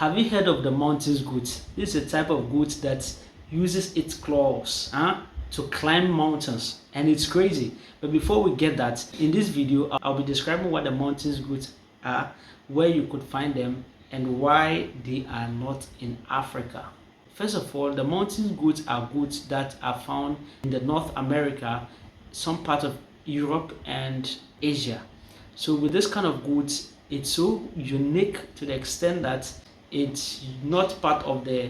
Have you heard of the mountain goat? This is a type of goat that uses its claws to climb mountains, and it's crazy. But before we get that, in this video, I'll be describing what the mountain goats are, where you could find them, and why they are not in Africa. First of all, the mountain goats are goats that are found in the North America, some part of Europe and Asia. So with this kind of goats, it's so unique to the extent that it's not part of the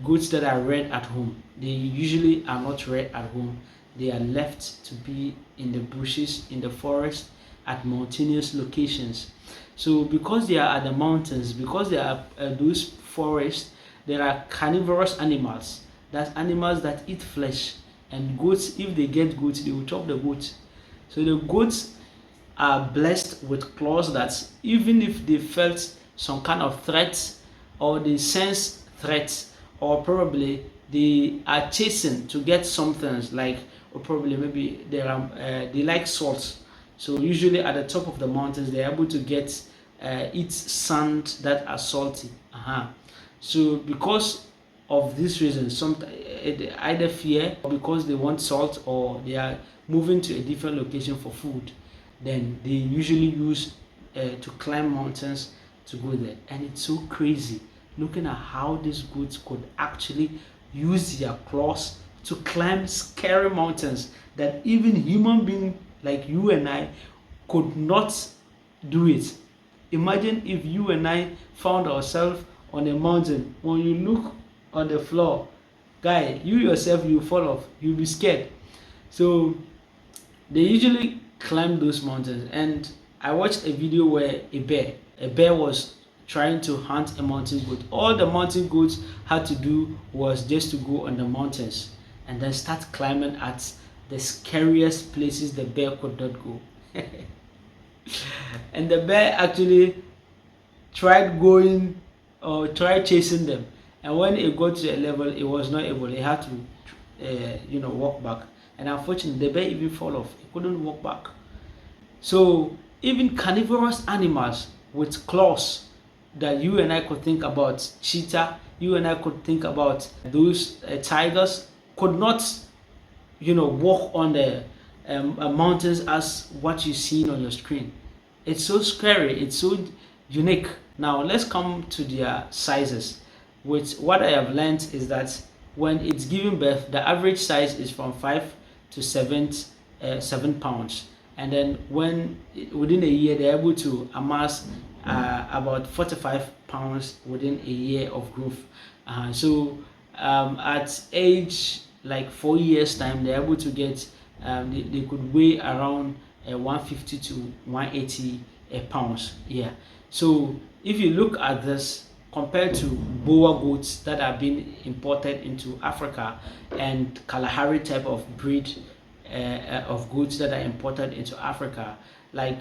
goats that are reared at home. They usually are not reared at home. They are left to be in the bushes, in the forest, at mountainous locations. So because they are at the mountains, because they are those forests, there are carnivorous animals. That's animals that eat flesh. And goats, if they get goats, they will chop the goats. So the goats are blessed with claws that even if they felt some kind of threat, or they sense threats, or probably they are chasing to get something like, or probably maybe they like salt. So usually at the top of the mountains they're able to get eat sand that are salty. So because of this reason, some either fear, or because they want salt, or they are moving to a different location for food, then they usually use to climb mountains to go there. And it's so crazy looking at how these goats could actually use their claws to climb scary mountains that even human beings like you and I could not do it. Imagine if you and I found ourselves on a mountain. When you look on the floor, guy, you yourself, you fall off, you'll be scared. So they usually climb those mountains. And I watched a video where a bear was trying to hunt a mountain goat. All the mountain goats had to do was just to go on the mountains and then start climbing at the scariest places the bear could not go. And the bear actually tried going, or tried chasing them, and when it got to a level it was not able. It had to walk back, and unfortunately the bear even fell off. It couldn't walk back. So even carnivorous animals with claws that you and I could think about, cheetah, you and I could think about those tigers, could not walk on the mountains as what you see on your screen. It's so scary, it's so unique. Now let's come to their sizes. With what I have learned is that when it's giving birth, the average size is from 5 to 7 pounds, and then when within a year they're able to amass about 45 pounds within a year of growth. So at age like 4 years time, they're able to get they could weigh around 150 to 180 pounds. Yeah. So if you look at this compared to boer goats that are being imported into Africa, and Kalahari type of breed of goats that are imported into Africa, like,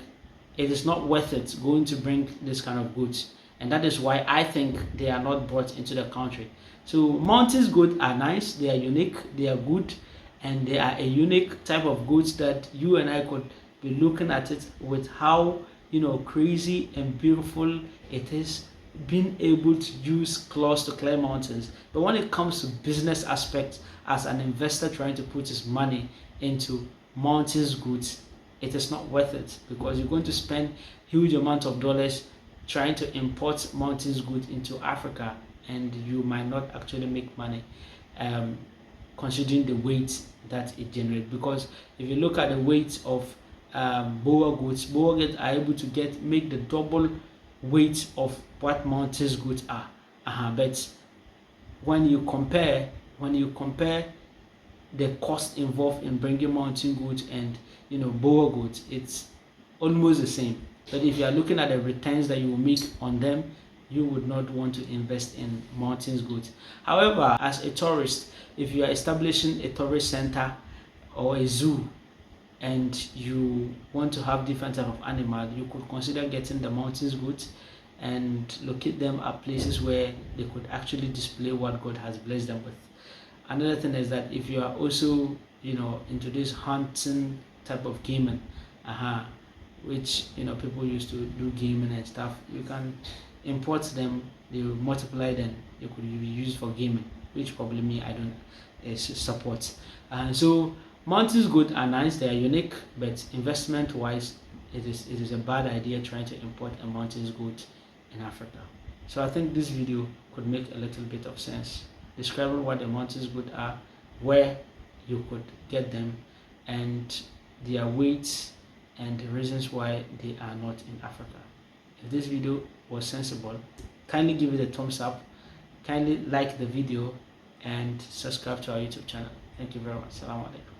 it is not worth it going to bring this kind of goods, and that is why I think they are not brought into the country. So mountain goats are nice, they are unique, they are good, and they are a unique type of goods that you and I could be looking at it with how crazy and beautiful it is, being able to use claws to climb mountains. But when it comes to business aspects, as an investor trying to put his money into mountain goods, it is not worth it, because you're going to spend huge amount of dollars trying to import mountain goods into Africa, and you might not actually make money, considering the weight that it generates. Because if you look at the weight of boer goats are able to make the double weight of what mountain goats are. But when you compare the cost involved in bringing mountain goats and boer goats, it's almost the same. But if you are looking at the returns that you will make on them, you would not want to invest in mountain goats. However, as a tourist, if you are establishing a tourist center or a zoo, and you want to have different type of animal, you could consider getting the mountain goats and locate them at places where they could actually display what God has blessed them with. Another thing is that if you are also into this hunting type of gaming, which people used to do gaming and stuff, you can import them, they will multiply them, they could be used for gaming, which probably me I don't support. And so mountains goat are nice, they are unique, but investment wise it is a bad idea trying to import a mountains goat in Africa. So I think this video could make a little bit of sense, describing what the mountains goat are, where you could get them, and their weights and the reasons why they are not in Africa. If this video was sensible, kindly give it a thumbs up, kindly like the video, and subscribe to our YouTube channel. Thank you very much. Assalamu alaikum.